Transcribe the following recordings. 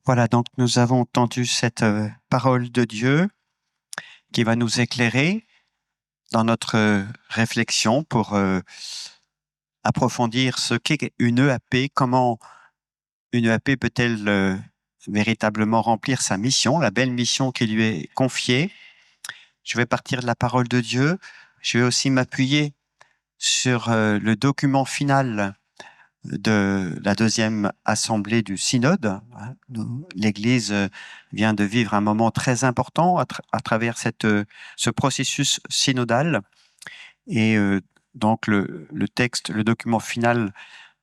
Voilà, donc nous avons entendu cette parole de Dieu qui va nous éclairer dans notre réflexion pour approfondir ce qu'est une EAP, comment une EAP peut-elle véritablement remplir sa mission, la belle mission qui lui est confiée. Je vais partir de la parole de Dieu. Je vais aussi m'appuyer sur le document final de la deuxième assemblée du synode. L'Église vient de vivre un moment très important à travers ce processus synodal. Et donc le texte, le document final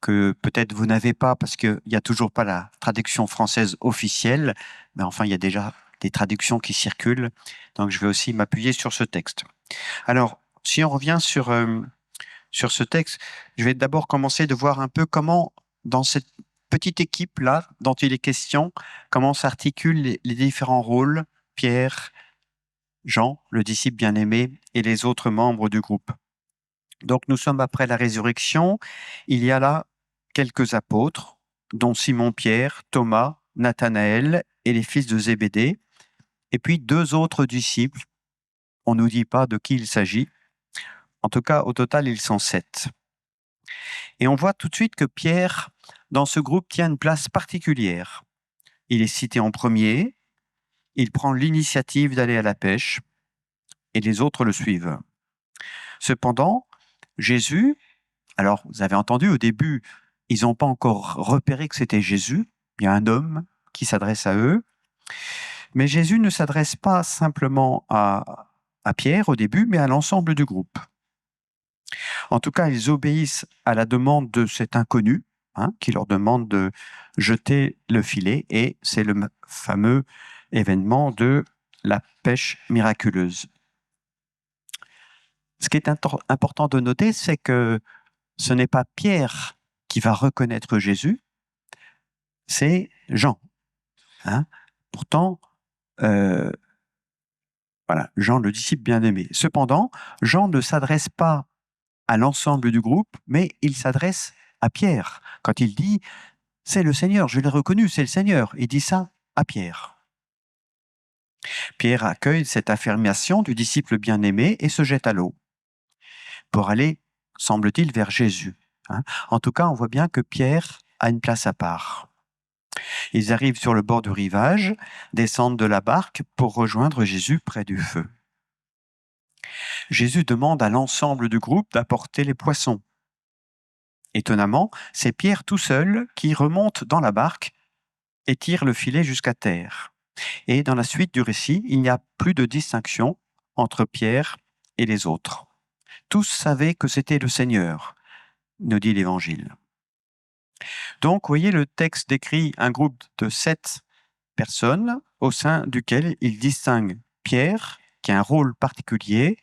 que peut-être vous n'avez pas parce qu'il n'y a toujours pas la traduction française officielle, mais enfin il y a déjà des traductions qui circulent. Donc je vais aussi m'appuyer sur ce texte. Alors, si on revient sur ce texte, je vais d'abord commencer de voir un peu comment, dans cette petite équipe-là dont il est question, comment s'articulent les différents rôles, Pierre, Jean, le disciple bien-aimé, et les autres membres du groupe. Donc nous sommes après la résurrection, il y a là quelques apôtres, dont Simon-Pierre, Thomas, Nathanaël et les fils de Zébédée, et puis deux autres disciples, on ne nous dit pas de qui il s'agit, en tout cas au total ils sont 7. Et on voit tout de suite que Pierre, dans ce groupe, tient une place particulière. Il est cité en premier, il prend l'initiative d'aller à la pêche, et les autres le suivent. Cependant, Jésus, alors vous avez entendu au début, ils n'ont pas encore repéré que c'était Jésus, il y a un homme qui s'adresse à eux, mais Jésus ne s'adresse pas simplement à Pierre au début, mais à l'ensemble du groupe. En tout cas, ils obéissent à la demande de cet inconnu, qui leur demande de jeter le filet, et c'est le fameux événement de la pêche miraculeuse. Ce qui est important de noter, c'est que ce n'est pas Pierre qui va reconnaître Jésus, c'est Jean. Pourtant, voilà, Jean, le disciple bien-aimé. Cependant, Jean ne s'adresse pas à l'ensemble du groupe, mais il s'adresse à Pierre. Quand il dit « c'est le Seigneur, je l'ai reconnu, c'est le Seigneur », il dit ça à Pierre. Pierre accueille cette affirmation du disciple bien-aimé et se jette à l'eau pour aller, semble-t-il, vers Jésus. En tout cas, on voit bien que Pierre a une place à part. Ils arrivent sur le bord du rivage, descendent de la barque pour rejoindre Jésus près du feu. Jésus demande à l'ensemble du groupe d'apporter les poissons. Étonnamment, c'est Pierre tout seul qui remonte dans la barque et tire le filet jusqu'à terre. Et dans la suite du récit, il n'y a plus de distinction entre Pierre et les autres. Tous savaient que c'était le Seigneur, nous dit l'Évangile. Donc, vous voyez, le texte décrit un groupe de 7 personnes au sein duquel il distingue Pierre, qui a un rôle particulier,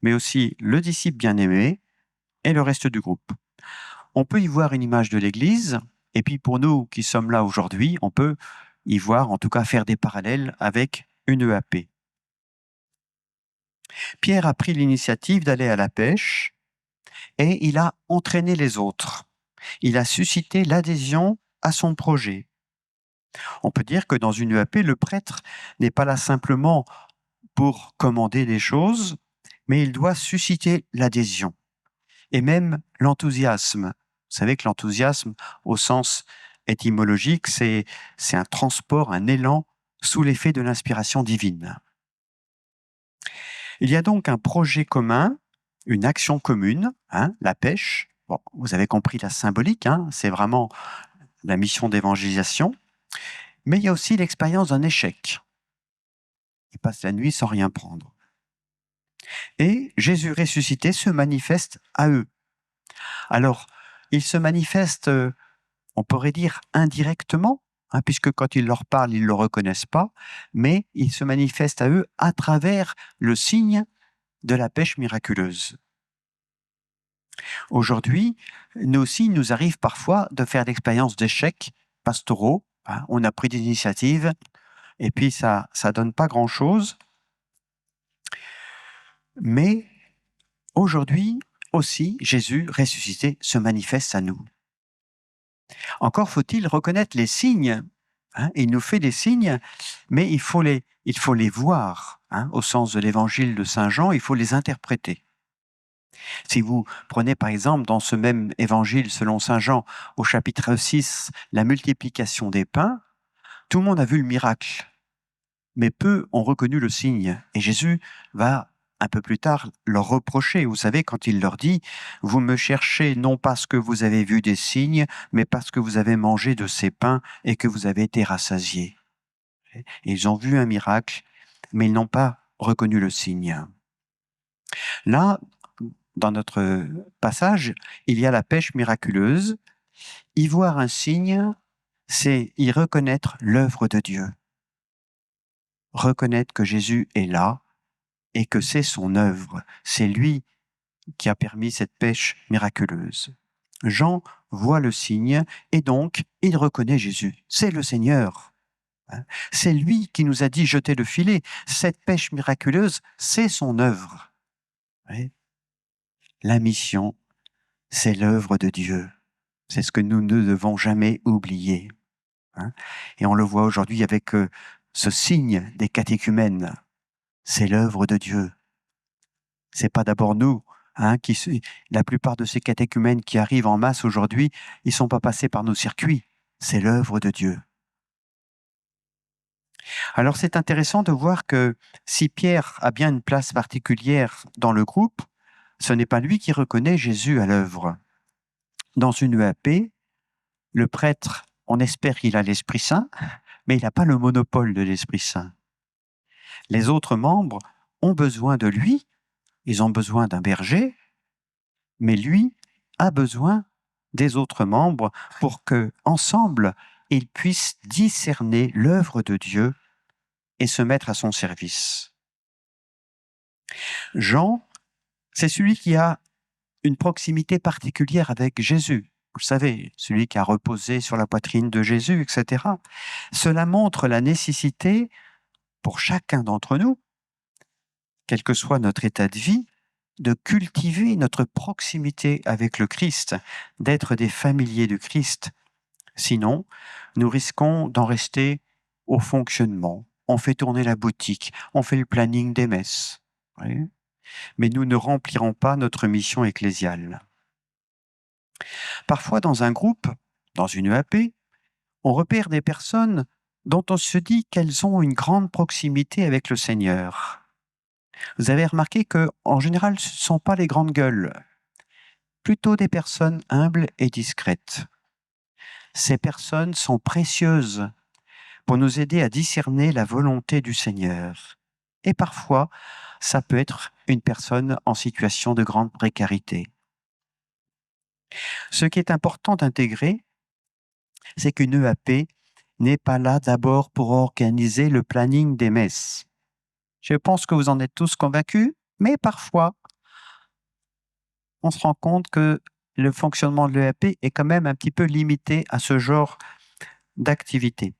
mais aussi le disciple bien-aimé et le reste du groupe. On peut y voir une image de l'Église, et puis pour nous qui sommes là aujourd'hui, on peut y voir, en tout cas faire des parallèles avec une EAP. Pierre a pris l'initiative d'aller à la pêche et il a entraîné les autres. Il a suscité l'adhésion à son projet. On peut dire que dans une EAP, le prêtre n'est pas là simplement pour commander des choses, mais il doit susciter l'adhésion et même l'enthousiasme. Vous savez que l'enthousiasme, au sens étymologique, c'est un transport, un élan sous l'effet de l'inspiration divine. Il y a donc un projet commun, une action commune, la pêche. Bon, vous avez compris la symbolique, c'est vraiment la mission d'évangélisation. Mais il y a aussi l'expérience d'un échec. Ils passent la nuit sans rien prendre. Et Jésus ressuscité se manifeste à eux. Alors, il se manifeste, on pourrait dire indirectement, puisque quand il leur parle, ils ne le reconnaissent pas, mais il se manifeste à eux à travers le signe de la pêche miraculeuse. Aujourd'hui, nous aussi, il nous arrive parfois de faire l'expérience d'échecs pastoraux. On a pris des initiatives et puis ça donne pas grand-chose. Mais aujourd'hui aussi, Jésus ressuscité se manifeste à nous. Encore faut-il reconnaître les signes hein. Il nous fait des signes, mais il faut les voir, hein, au sens de l'évangile de Saint Jean, il faut les interpréter. Si vous prenez par exemple dans ce même évangile selon Saint Jean, au chapitre 6, la multiplication des pains, tout le monde a vu le miracle, mais peu ont reconnu le signe. Et Jésus va un peu plus tard leur reprocher. Vous savez, quand il leur dit, vous me cherchez non parce que vous avez vu des signes, mais parce que vous avez mangé de ces pains et que vous avez été rassasiés. Et ils ont vu un miracle, mais ils n'ont pas reconnu le signe. Là, dans notre passage, il y a la pêche miraculeuse. Y voir un signe, c'est y reconnaître l'œuvre de Dieu. Reconnaître que Jésus est là et que c'est son œuvre. C'est lui qui a permis cette pêche miraculeuse. Jean voit le signe et donc il reconnaît Jésus. C'est le Seigneur. C'est lui qui nous a dit jetez le filet. Cette pêche miraculeuse, c'est son œuvre. La mission, c'est l'œuvre de Dieu. C'est ce que nous ne devons jamais oublier. Et on le voit aujourd'hui avec ce signe des catéchumènes. C'est l'œuvre de Dieu. C'est pas d'abord nous, la plupart de ces catéchumènes qui arrivent en masse aujourd'hui, ils sont pas passés par nos circuits. C'est l'œuvre de Dieu. Alors c'est intéressant de voir que si Pierre a bien une place particulière dans le groupe, ce n'est pas lui qui reconnaît Jésus à l'œuvre. Dans une EAP, le prêtre, on espère qu'il a l'Esprit Saint, mais il n'a pas le monopole de l'Esprit Saint. Les autres membres ont besoin de lui, ils ont besoin d'un berger, mais lui a besoin des autres membres pour que, ensemble, ils puissent discerner l'œuvre de Dieu et se mettre à son service. Jean, c'est celui qui a une proximité particulière avec Jésus. Vous savez, celui qui a reposé sur la poitrine de Jésus, etc. Cela montre la nécessité pour chacun d'entre nous, quel que soit notre état de vie, de cultiver notre proximité avec le Christ, d'être des familiers du Christ. Sinon, nous risquons d'en rester au fonctionnement. On fait tourner la boutique, on fait le planning des messes. Oui. Mais nous ne remplirons pas notre mission ecclésiale. Parfois, dans un groupe, dans une EAP, on repère des personnes dont on se dit qu'elles ont une grande proximité avec le Seigneur. Vous avez remarqué que, en général, ce ne sont pas les grandes gueules, plutôt des personnes humbles et discrètes. Ces personnes sont précieuses pour nous aider à discerner la volonté du Seigneur. Et parfois, ça peut être une personne en situation de grande précarité. Ce qui est important d'intégrer, c'est qu'une EAP n'est pas là d'abord pour organiser le planning des messes. Je pense que vous en êtes tous convaincus, mais parfois, on se rend compte que le fonctionnement de l'EAP est quand même un petit peu limité à ce genre d'activité.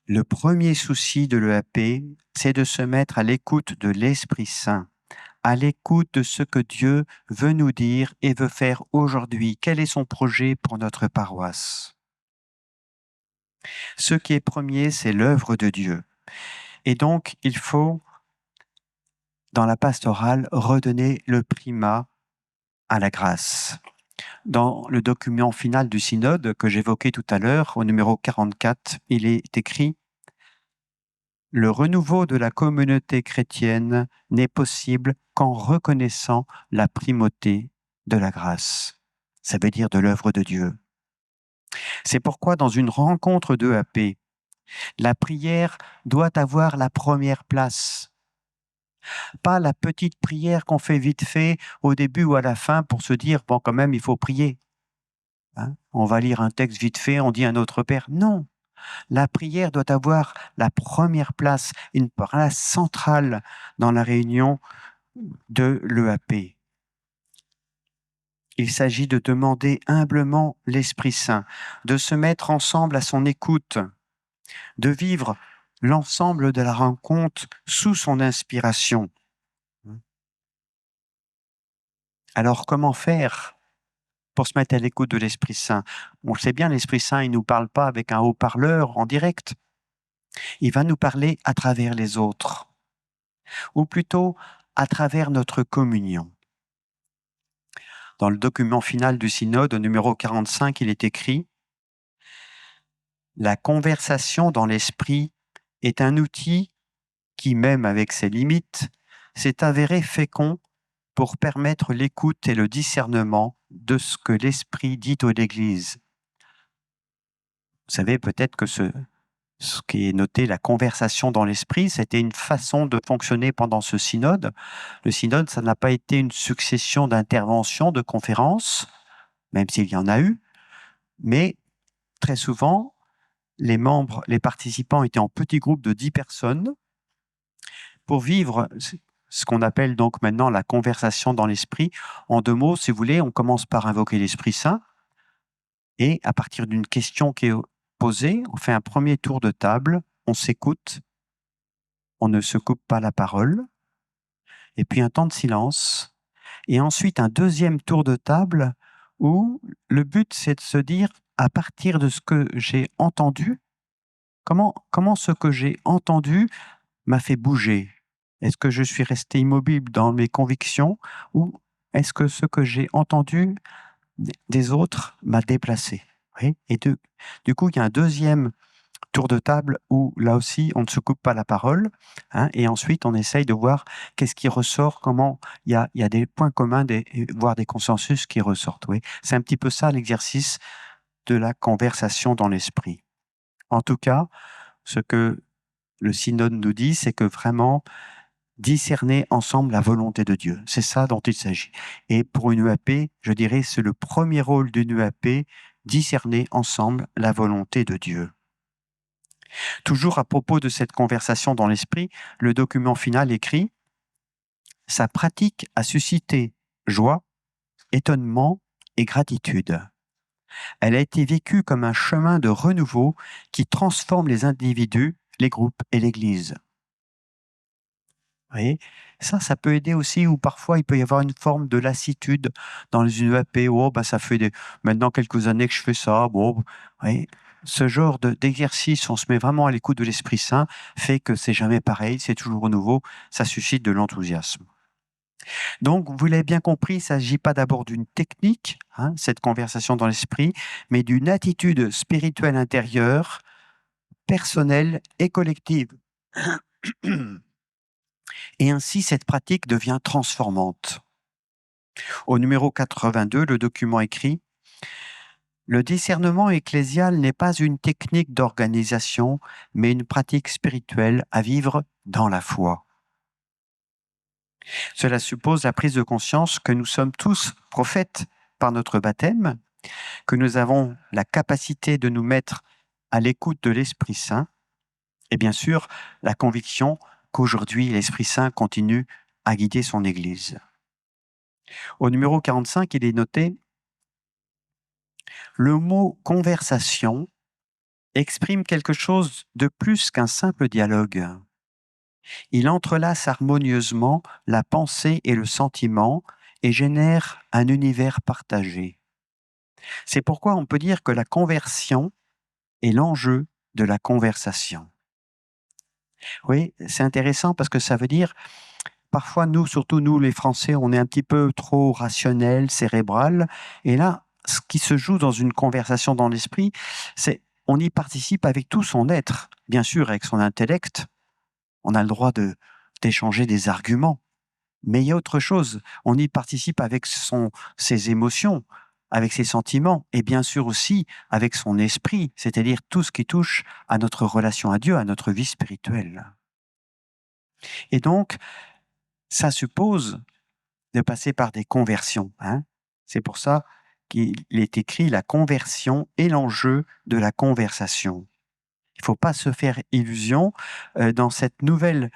Le premier souci de l'EAP, c'est de se mettre à l'écoute de l'Esprit Saint, à l'écoute de ce que Dieu veut nous dire et veut faire aujourd'hui. Quel est son projet pour notre paroisse? Ce qui est premier, c'est l'œuvre de Dieu. Et donc, il faut, dans la pastorale, redonner le primat à la grâce. Dans le document final du synode que j'évoquais tout à l'heure, au numéro 44, il est écrit « Le renouveau de la communauté chrétienne n'est possible qu'en reconnaissant la primauté de la grâce. » Ça veut dire de l'œuvre de Dieu. C'est pourquoi dans une rencontre d'EAP, la prière doit avoir la première place. Pas la petite prière qu'on fait vite fait au début ou à la fin pour se dire « bon, quand même, il faut prier ». On va lire un texte vite fait, on dit un autre Père. Non, la prière doit avoir la première place, une place centrale dans la réunion de l'EAP. Il s'agit de demander humblement l'Esprit Saint, de se mettre ensemble à son écoute, de vivre l'ensemble de la rencontre sous son inspiration. Alors comment faire pour se mettre à l'écoute de l'Esprit Saint. On le sait bien, l'Esprit Saint, il ne nous parle pas avec un haut-parleur en direct. Il va nous parler à travers les autres, ou plutôt à travers notre communion. Dans le document final du synode, au numéro 45, il est écrit « La conversation dans l'esprit est un outil qui, même avec ses limites, s'est avéré fécond pour permettre l'écoute et le discernement de ce que l'Esprit dit à l'Église. » Vous savez peut-être que ce qui est noté, la conversation dans l'esprit, c'était une façon de fonctionner pendant ce synode. Le synode, ça n'a pas été une succession d'interventions, de conférences, même s'il y en a eu, mais très souvent, les membres, les participants étaient en petits groupes de 10 personnes pour vivre ce qu'on appelle donc maintenant la conversation dans l'esprit. En 2 mots, si vous voulez, on commence par invoquer l'Esprit Saint et à partir d'une question qui est posée, on fait un premier tour de table, on s'écoute, on ne se coupe pas la parole, et puis un temps de silence, et ensuite un deuxième tour de table où le but c'est de se dire, à partir de ce que j'ai entendu, comment ce que j'ai entendu m'a fait bouger? Est-ce que je suis resté immobile dans mes convictions ou est-ce que ce que j'ai entendu des autres m'a déplacé? Oui. Et du coup, il y a un deuxième tour de table où, là aussi, on ne se coupe pas la parole, hein, et ensuite, on essaye de voir qu'est-ce qui ressort, comment il y a des points communs, voire des consensus qui ressortent. Oui. C'est un petit peu ça l'exercice de la conversation dans l'esprit. En tout cas, ce que le synode nous dit, c'est que vraiment, discerner ensemble la volonté de Dieu. C'est ça dont il s'agit. Et pour une EAP, je dirais, c'est le premier rôle d'une EAP, discerner ensemble la volonté de Dieu. Toujours à propos de cette conversation dans l'esprit, le document final écrit « Sa pratique a suscité joie, étonnement et gratitude. Elle a été vécue comme un chemin de renouveau qui transforme les individus, les groupes et l'Église. » Vous voyez, ça peut aider aussi, ou parfois il peut y avoir une forme de lassitude dans les UAP. Oh, ben ça fait maintenant quelques années que je fais ça. Bon, vous voyez, ce genre d'exercice, on se met vraiment à l'écoute de l'Esprit Saint, fait que c'est jamais pareil, c'est toujours nouveau, ça suscite de l'enthousiasme. Donc, vous l'avez bien compris, il ne s'agit pas d'abord d'une technique, hein, cette conversation dans l'esprit, mais d'une attitude spirituelle intérieure, personnelle et collective. Et ainsi, cette pratique devient transformante. Au numéro 82, le document écrit « Le discernement ecclésial n'est pas une technique d'organisation, mais une pratique spirituelle à vivre dans la foi. » Cela suppose la prise de conscience que nous sommes tous prophètes par notre baptême, que nous avons la capacité de nous mettre à l'écoute de l'Esprit Saint, et bien sûr, la conviction qu'aujourd'hui, l'Esprit Saint continue à guider son Église. Au numéro 45, il est noté « Le mot « conversation » exprime quelque chose de plus qu'un simple dialogue. Il entrelace harmonieusement la pensée et le sentiment et génère un univers partagé. C'est pourquoi on peut dire que la conversion est l'enjeu de la conversation. » Oui, c'est intéressant parce que ça veut dire, parfois nous, surtout nous les Français, on est un petit peu trop rationnel, cérébral, et là, ce qui se joue dans une conversation dans l'esprit, c'est on y participe avec tout son être, bien sûr avec son intellect, on a le droit d'échanger des arguments, mais il y a autre chose, on y participe avec ses émotions, avec ses sentiments, et bien sûr aussi avec son esprit, c'est-à-dire tout ce qui touche à notre relation à Dieu, à notre vie spirituelle. Et donc, ça suppose de passer par des conversions. Hein. C'est pour ça qu'il est écrit « La conversion est l'enjeu de la conversation ». Il ne faut pas se faire illusion dans cette nouvelle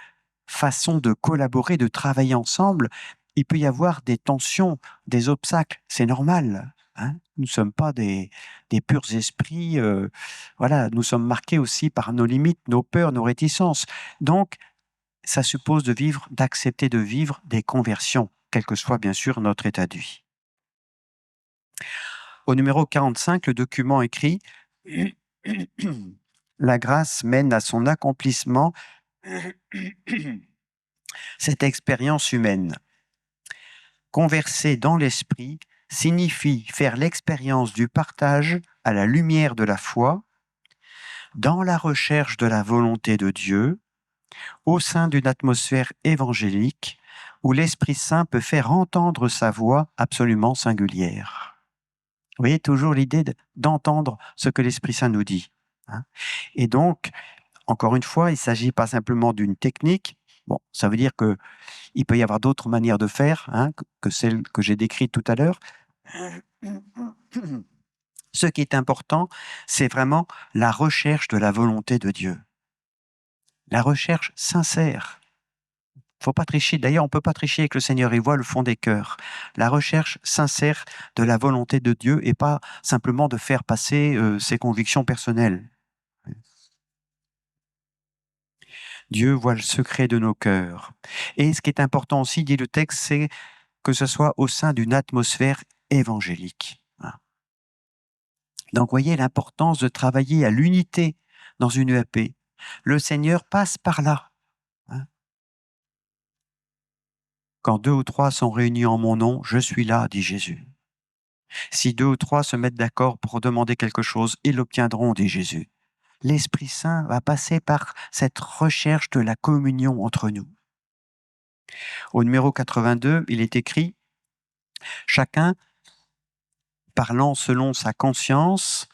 façon de collaborer, de travailler ensemble. Il peut y avoir des tensions, des obstacles, c'est normal. Hein. Nous ne sommes pas des purs esprits. Voilà, nous sommes marqués aussi par nos limites, nos peurs, nos réticences. Donc, ça suppose d'accepter de vivre des conversions, quel que soit bien sûr notre état de vie. Au numéro 45, le document écrit « La grâce mène à son accomplissement cette expérience humaine. Converser dans l'esprit signifie faire l'expérience du partage à la lumière de la foi, dans la recherche de la volonté de Dieu, au sein d'une atmosphère évangélique où l'Esprit Saint peut faire entendre sa voix absolument singulière. » Vous voyez, toujours l'idée d'entendre ce que l'Esprit Saint nous dit. Et donc, encore une fois, il ne s'agit pas simplement d'une technique. Bon, ça veut dire qu'il peut y avoir d'autres manières de faire que celles que j'ai décrites tout à l'heure. Ce qui est important, c'est vraiment la recherche de la volonté de Dieu. La recherche sincère. Il ne faut pas tricher. D'ailleurs, on ne peut pas tricher avec le Seigneur. Il voit le fond des cœurs. La recherche sincère de la volonté de Dieu et pas simplement de faire passer ses convictions personnelles. Dieu voit le secret de nos cœurs. Et ce qui est important aussi, dit le texte, c'est que ce soit au sein d'une atmosphère évangélique. Donc, voyez l'importance de travailler à l'unité dans une EAP. Le Seigneur passe par là. Quand 2 ou 3 sont réunis en mon nom, je suis là, dit Jésus. Si 2 ou 3 se mettent d'accord pour demander quelque chose, ils l'obtiendront, dit Jésus. L'Esprit Saint va passer par cette recherche de la communion entre nous. Au numéro 82, il est écrit « Chacun, parlant selon sa conscience,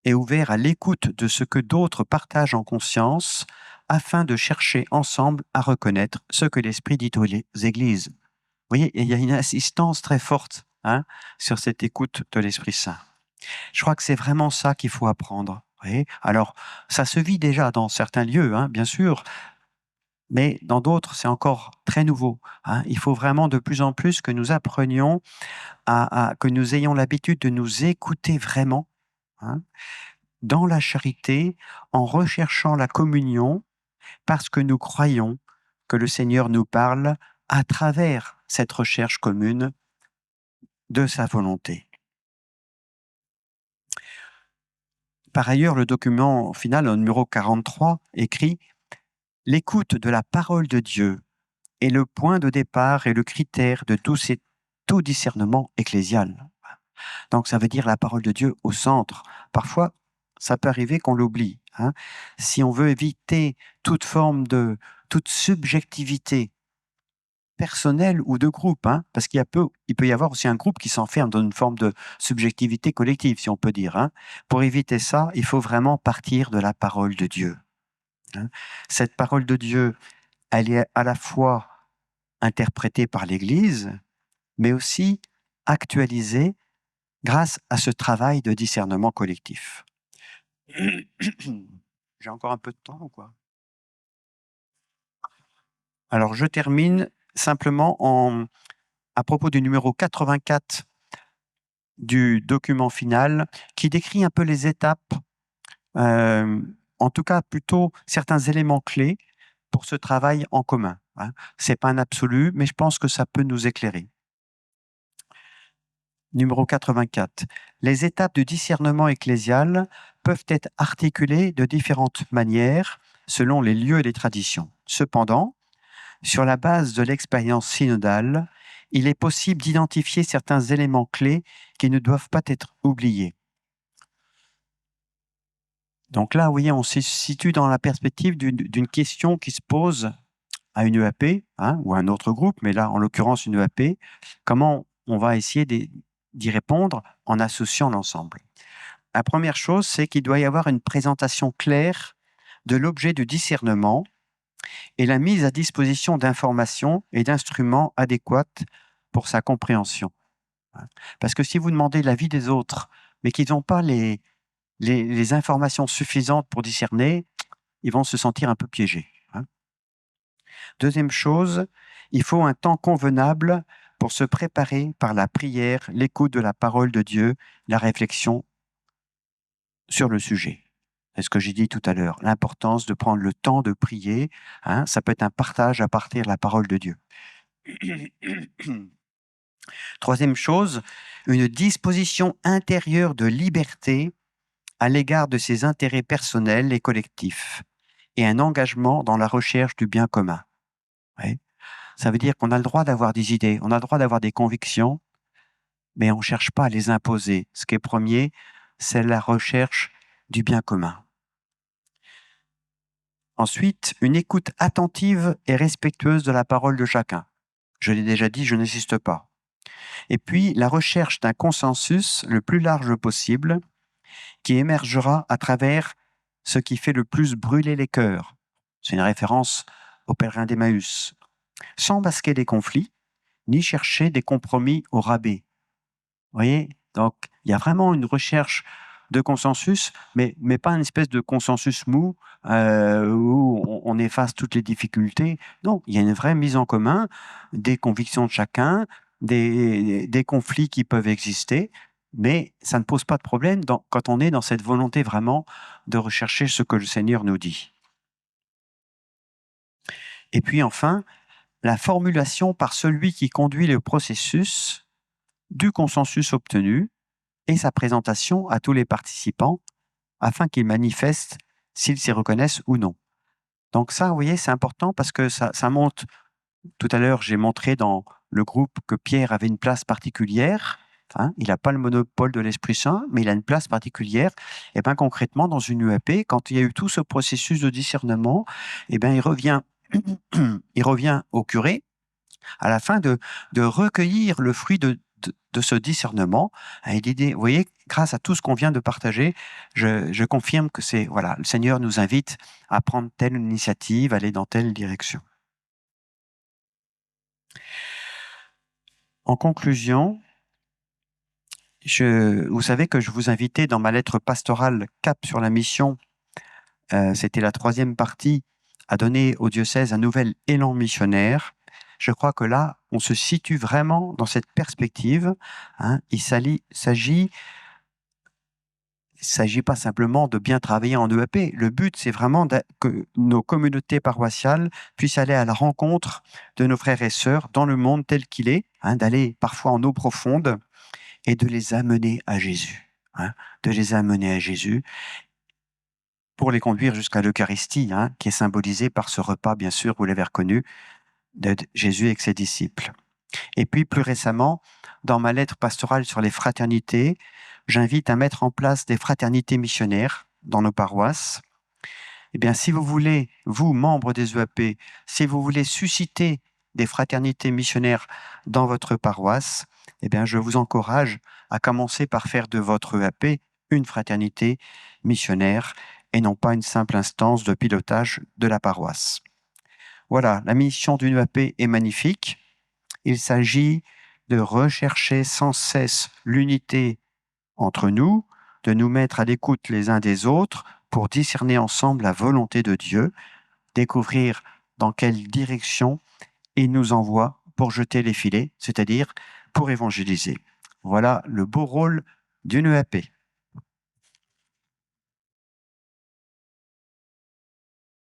est ouvert à l'écoute de ce que d'autres partagent en conscience, afin de chercher ensemble à reconnaître ce que l'Esprit dit aux églises. » Vous voyez, il y a une insistance très forte sur cette écoute de l'Esprit Saint. Je crois que c'est vraiment ça qu'il faut apprendre. Vous voyez. Alors, ça se vit déjà dans certains lieux, bien sûr, mais dans d'autres, c'est encore très nouveau. Il faut vraiment de plus en plus que nous apprenions que nous ayons l'habitude de nous écouter vraiment, dans la charité, en recherchant la communion, parce que nous croyons que le Seigneur nous parle à travers cette recherche commune de sa volonté. Par ailleurs, le document final, au numéro 43, écrit « L'écoute de la parole de Dieu est le point de départ et le critère de tout discernement ecclésial. » Donc, ça veut dire la parole de Dieu au centre. Parfois, ça peut arriver qu'on l'oublie. Si on veut éviter toute subjectivité personnelle ou de groupe, parce il peut y avoir aussi un groupe qui s'enferme dans une forme de subjectivité collective, si on peut dire. Pour éviter ça, il faut vraiment partir de la parole de Dieu. Cette parole de Dieu, elle est à la fois interprétée par l'Église, mais aussi actualisée grâce à ce travail de discernement collectif. J'ai encore un peu de temps ou quoi? Alors, je termine simplement à propos du numéro 84 du document final, qui décrit un peu les étapes, en tout cas plutôt certains éléments clés pour ce travail en commun. Ce n'est pas un absolu, mais je pense que ça peut nous éclairer. Numéro 84. Les étapes du discernement ecclésial peuvent être articulées de différentes manières selon les lieux et les traditions. Cependant, sur la base de l'expérience synodale, il est possible d'identifier certains éléments clés qui ne doivent pas être oubliés. Donc là, vous voyez, on se situe dans la perspective d'une question qui se pose à une EAP ou à un autre groupe, mais là, en l'occurrence, une EAP. Comment on va essayer d'y répondre en associant l'ensemble? La première chose, c'est qu'il doit y avoir une présentation claire de l'objet du discernement et la mise à disposition d'informations et d'instruments adéquats pour sa compréhension. Parce que si vous demandez l'avis des autres, mais qu'ils n'ont pas les informations suffisantes pour discerner, ils vont se sentir un peu piégés. Deuxième chose, il faut un temps convenable pour se préparer par la prière, l'écoute de la parole de Dieu, la réflexion sur le sujet. C'est ce que j'ai dit tout à l'heure, l'importance de prendre le temps de prier. Ça peut être un partage à partir de la parole de Dieu. Troisième chose, une disposition intérieure de liberté à l'égard de ses intérêts personnels et collectifs et un engagement dans la recherche du bien commun. Ouais. Ça veut dire qu'on a le droit d'avoir des idées, on a le droit d'avoir des convictions, mais on ne cherche pas à les imposer. Ce qui est premier, c'est la recherche du bien commun. Ensuite, une écoute attentive et respectueuse de la parole de chacun. Je l'ai déjà dit, je n'insiste pas. Et puis, la recherche d'un consensus le plus large possible qui émergera à travers ce qui fait le plus brûler les cœurs. C'est une référence aux pèlerins d'Emmaüs. Sans masquer des conflits, ni chercher des compromis au rabais. Vous voyez? Donc, il y a vraiment une recherche de consensus, mais pas une espèce de consensus mou où on efface toutes les difficultés. Non, il y a une vraie mise en commun des convictions de chacun, des conflits qui peuvent exister, mais ça ne pose pas de problème quand on est dans cette volonté vraiment de rechercher ce que le Seigneur nous dit. Et puis enfin, la formulation par celui qui conduit le processus du consensus obtenu et sa présentation à tous les participants afin qu'ils manifestent s'ils s'y reconnaissent ou non. Donc ça, vous voyez, c'est important parce que ça montre, tout à l'heure, j'ai montré dans le groupe que Pierre avait une place particulière. Hein, il n'a pas le monopole de l'Esprit Saint, mais il a une place particulière. Et bien concrètement, dans une UAP, quand il y a eu tout ce processus de discernement, et bien il revient au curé à la fin de recueillir le fruit de ce discernement. Et l'idée, vous voyez, grâce à tout ce qu'on vient de partager, je confirme que c'est, voilà, le Seigneur nous invite à prendre telle initiative, aller dans telle direction. En conclusion, vous savez que je vous invitais dans ma lettre pastorale Cap sur la mission, c'était la 3e partie, à donner au diocèse un nouvel élan missionnaire. Je crois que là, on se situe vraiment dans cette perspective. Hein. Il s'agit pas simplement de bien travailler en EAP. Le but, c'est vraiment que nos communautés paroissiales puissent aller à la rencontre de nos frères et sœurs dans le monde tel qu'il est, hein, d'aller parfois en eau profonde et de les amener à Jésus. Hein, de les amener à Jésus pour les conduire jusqu'à l'Eucharistie, hein, qui est symbolisée par ce repas, bien sûr, vous l'avez reconnu, de Jésus avec ses disciples. Et puis, plus récemment, dans ma lettre pastorale sur les fraternités, j'invite à mettre en place des fraternités missionnaires dans nos paroisses. Eh bien, si vous voulez, vous, membres des EAP, si vous voulez susciter des fraternités missionnaires dans votre paroisse, eh bien, je vous encourage à commencer par faire de votre EAP une fraternité missionnaire et non pas une simple instance de pilotage de la paroisse. Voilà, la mission d'une EAP est magnifique. Il s'agit de rechercher sans cesse l'unité entre nous, de nous mettre à l'écoute les uns des autres pour discerner ensemble la volonté de Dieu, découvrir dans quelle direction il nous envoie pour jeter les filets, c'est-à-dire pour évangéliser. Voilà le beau rôle d'une EAP.